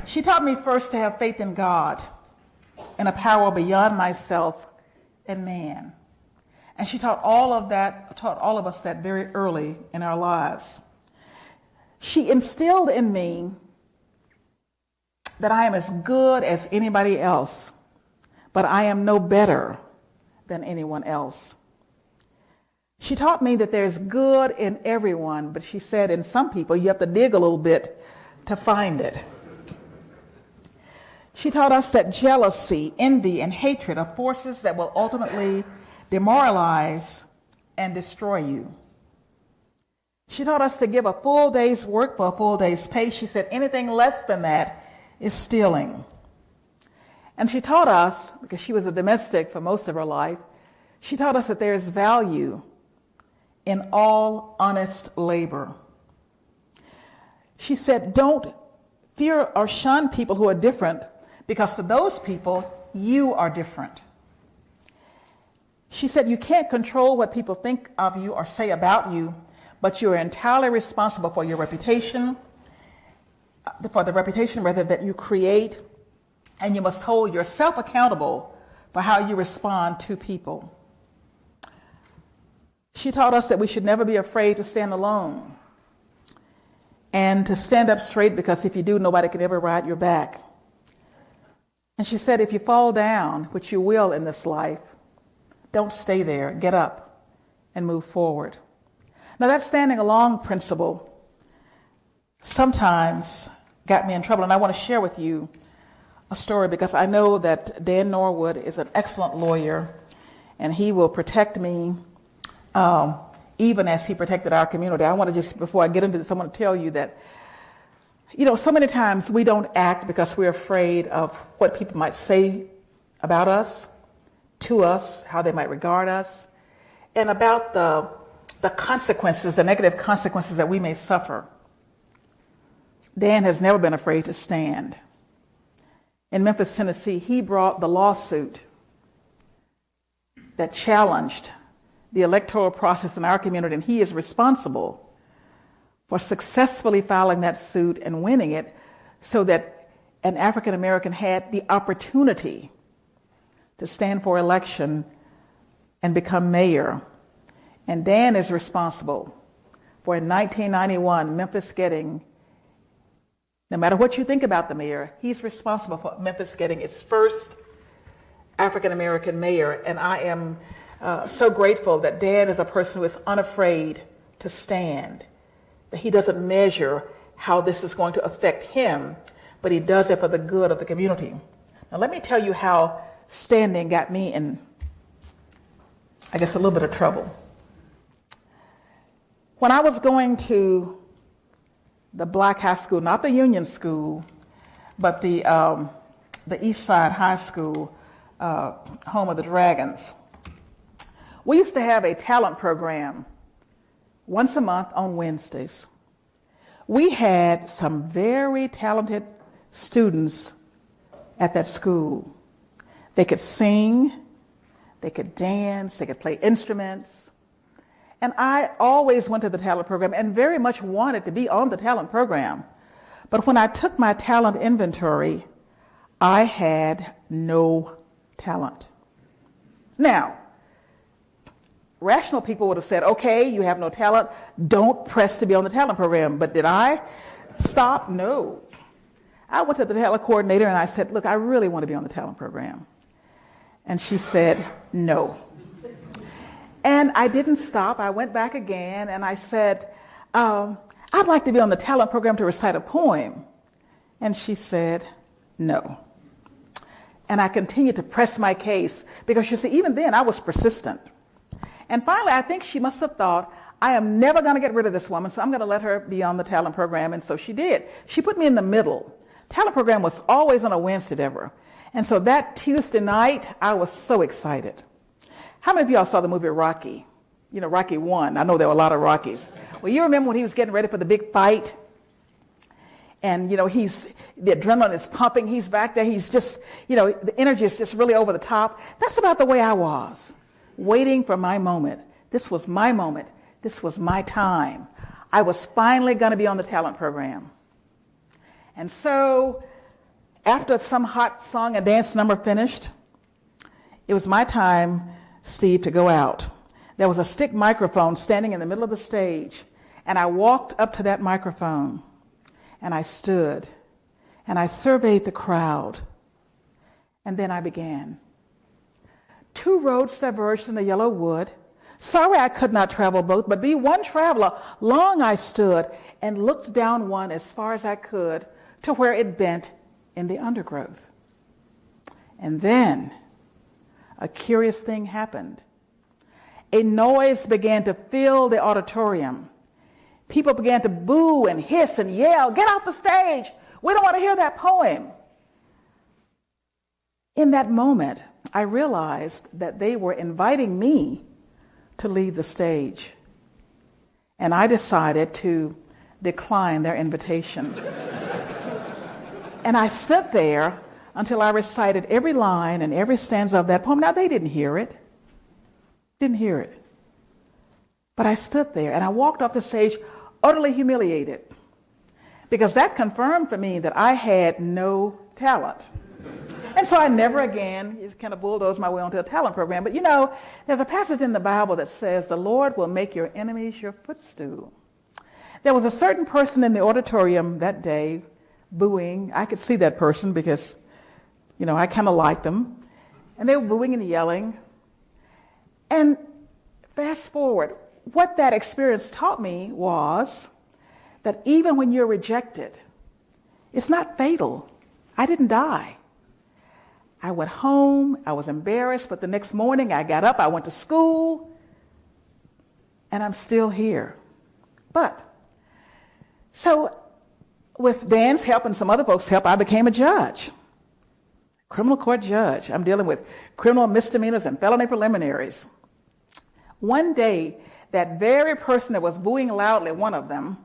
She taught me first to have faith in God and a power beyond myself and man. And she taught all of us that very early in our lives. She instilled in me that I am as good as anybody else, but I am no better than anyone else. She taught me that there's good in everyone, but she said in some people you have to dig a little bit to find it. She taught us that jealousy, envy, and hatred are forces that will ultimately demoralize and destroy you. She taught us to give a full day's work for a full day's pay. She said anything less than that is stealing. And she taught us, because she was a domestic for most of her life, she taught us that there is value in all honest labor. She said, don't fear or shun people who are different, because to those people, you are different. She said, you can't control what people think of you or say about you, but you are entirely responsible for your reputation, for the reputation rather that you create, and you must hold yourself accountable for how you respond to people. She taught us that we should never be afraid to stand alone and to stand up straight, because if you do, nobody can ever ride your back. And she said, if you fall down, which you will in this life, don't stay there. Get up and move forward. Now, that standing alone principle sometimes got me in trouble, and I want to share with you a story, because I know that Dan Norwood is an excellent lawyer, and he will protect me even as he protected our community. I want to just, before I get into this, I want to tell you that, so many times we don't act because we're afraid of what people might say about us, to us, how they might regard us, and about the consequences, the negative consequences that we may suffer. Dan has never been afraid to stand. In Memphis, Tennessee, he brought the lawsuit that challenged the electoral process in our community, and he is responsible for successfully filing that suit and winning it, so that an African American had the opportunity to stand for election and become mayor. And Dan is responsible for, in 1991, Memphis getting, no matter what you think about the mayor, he's responsible for Memphis getting its first African American mayor. And I am so grateful that Dan is a person who is unafraid to stand, that he doesn't measure how this is going to affect him, but he does it for the good of the community. Now, let me tell you how standing got me in, I guess, a little bit of trouble. When I was going to the black high school, not the union school, but the East Side High School, home of the Dragons, we used to have a talent program once a month on Wednesdays. We had some very talented students at that school. They could sing, they could dance, they could play instruments. And I always went to the talent program and very much wanted to be on the talent program. But when I took my talent inventory, I had no talent. Now, rational people would have said, okay, you have no talent, don't press to be on the talent program. But did I stop? No. I went to the talent coordinator and I said, look, I really want to be on the talent program. And she said, no. And I didn't stop. I went back again and I said, I'd like to be on the talent program to recite a poem. And she said, no. And I continued to press my case, because you see, even then I was persistent. And finally, I think she must have thought I am never going to get rid of this woman, so I'm going to let her be on the talent program. And so she did. She put me in the middle. Talent program was always on a Wednesday, Deborah. And so that Tuesday night, I was so excited. How many of y'all saw the movie Rocky? You know, Rocky 1. I know there were a lot of Rockies. Well, you remember when he was getting ready for the big fight? And, the adrenaline is pumping. He's back there. He's just, the energy is just really over the top. That's about the way I was, waiting for my moment. This was my moment. This was my time. I was finally going to be on the talent program. And so after some hot song and dance number finished, it was my time, Steve, to go out. There was a stick microphone standing in the middle of the stage, and I walked up to that microphone, and I stood, and I surveyed the crowd, and then I began. 2 roads diverged in the yellow wood. Sorry I could not travel both, but be one traveler. Long I stood and looked down one as far as I could to where it bent in the undergrowth. And then a curious thing happened. A noise began to fill the auditorium. People began to boo and hiss and yell, "Get off the stage! We don't want to hear that poem." In that moment, I realized that they were inviting me to leave the stage. And I decided to decline their invitation. And I stood there until I recited every line and every stanza of that poem. Now, they didn't hear it. But I stood there and I walked off the stage utterly humiliated, because that confirmed for me that I had no talent. And so I never again kind of bulldozed my way onto a talent program. But there's a passage in the Bible that says, "The Lord will make your enemies your footstool." There was a certain person in the auditorium that day booing. I could see that person because, I kind of liked them. And they were booing and yelling. And fast forward, what that experience taught me was that even when you're rejected, it's not fatal. I didn't die. I went home, I was embarrassed, but the next morning I got up, I went to school, and I'm still here. So with Dan's help and some other folks' help, I became a judge, criminal court judge. I'm dealing with criminal misdemeanors and felony preliminaries. One day, that very person that was booing loudly, one of them,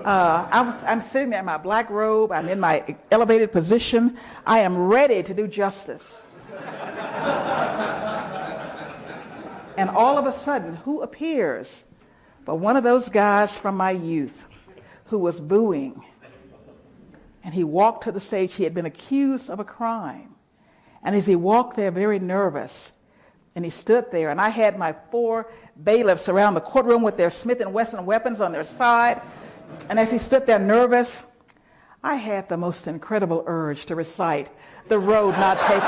I'm sitting there in my black robe. I'm in my elevated position. I am ready to do justice. And all of a sudden, who appears but one of those guys from my youth who was booing. And he walked to the stage. He had been accused of a crime. And as he walked there, very nervous, and he stood there, and I had my 4 bailiffs around the courtroom with their Smith & Wesson weapons on their side. And as he stood there nervous, I had the most incredible urge to recite "The Road Not Taken."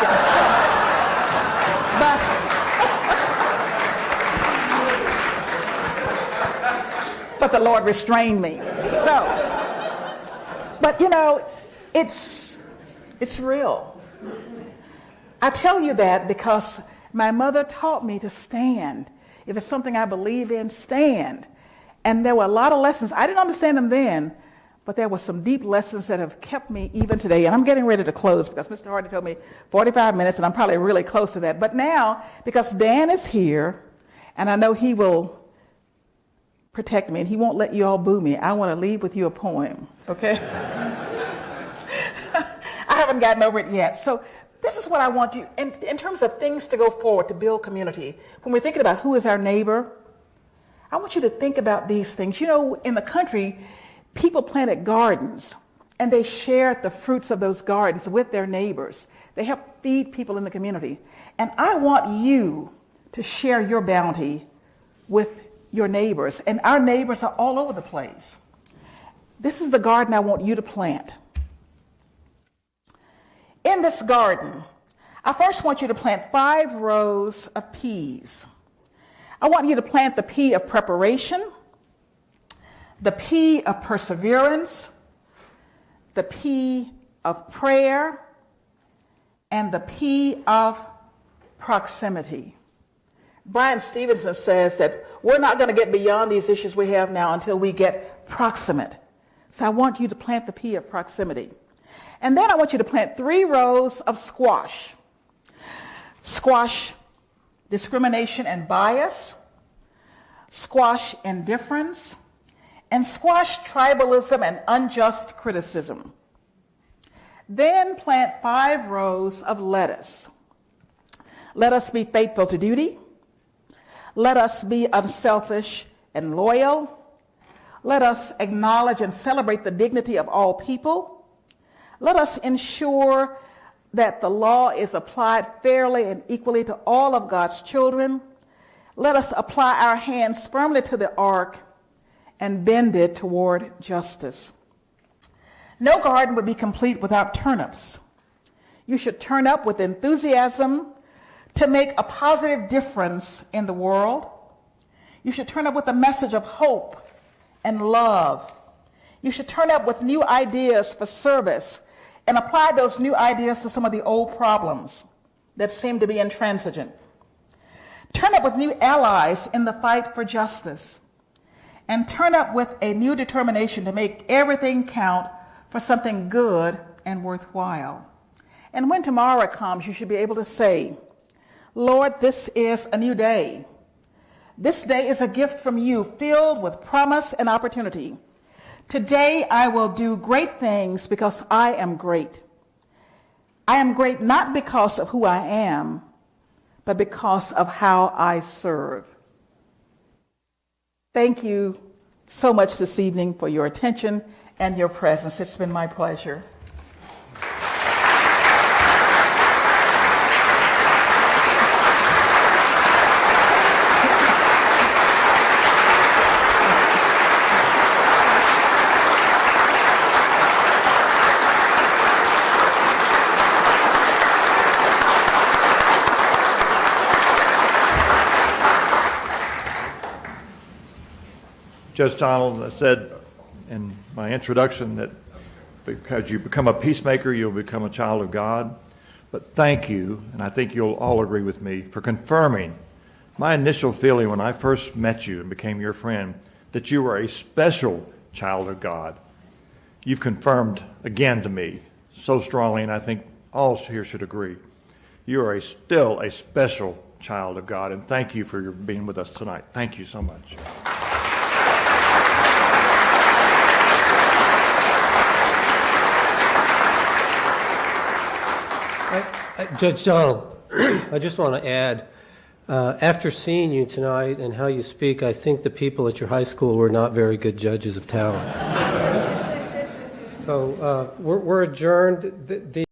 But the Lord restrained me. But it's real. I tell you that because my mother taught me to stand. If it's something I believe in, stand. And there were a lot of lessons. I didn't understand them then, but there were some deep lessons that have kept me even today. And I'm getting ready to close because Mr. Hardy told me 45 minutes, and I'm probably really close to that. But now, because Dan is here, and I know he will protect me, and he won't let you all boo me, I want to leave with you a poem, okay? I haven't gotten over it yet. So this is what I want you, in terms of things to go forward to build community. When we're thinking about who is our neighbor, I want you to think about these things. In the country, people planted gardens, and they shared the fruits of those gardens with their neighbors. They helped feed people in the community. And I want you to share your bounty with your neighbors. And our neighbors are all over the place. This is the garden I want you to plant. In this garden, I first want you to plant 5 rows of peas. I want you to plant the P of preparation, the P of perseverance, the P of prayer, and the P of proximity. Brian Stevenson says that we're not going to get beyond these issues we have now until we get proximate. So I want you to plant the P of proximity. And then I want you to plant 3 rows of squash. Squash discrimination and bias, squash indifference, and squash tribalism and unjust criticism. Then plant 5 rows of lettuce. Let us be faithful to duty. Let us be unselfish and loyal. Let us acknowledge and celebrate the dignity of all people. Let us ensure that the law is applied fairly and equally to all of God's children. Let us apply our hands firmly to the ark and bend it toward justice. No garden would be complete without turnips. You should turn up with enthusiasm to make a positive difference in the world. You should turn up with a message of hope and love. You should turn up with new ideas for service and apply those new ideas to some of the old problems that seem to be intransigent. Turn up with new allies in the fight for justice. And turn up with a new determination to make everything count for something good and worthwhile. And when tomorrow comes, you should be able to say, Lord, this is a new day. This day is a gift from you, filled with promise and opportunity. Today I will do great things because I am great. I am great not because of who I am, but because of how I serve. Thank you so much this evening for your attention and your presence. It's been my pleasure. Judge Donald said in my introduction that because you become a peacemaker, you'll become a child of God. But thank you, and I think you'll all agree with me, for confirming my initial feeling when I first met you and became your friend, that you were a special child of God. You've confirmed again to me so strongly, and I think all here should agree. You are still a special child of God, and thank you for your being with us tonight. Thank you so much. Judge Donald, I just want to add, after seeing you tonight and how you speak, I think the people at your high school were not very good judges of talent. So we're adjourned.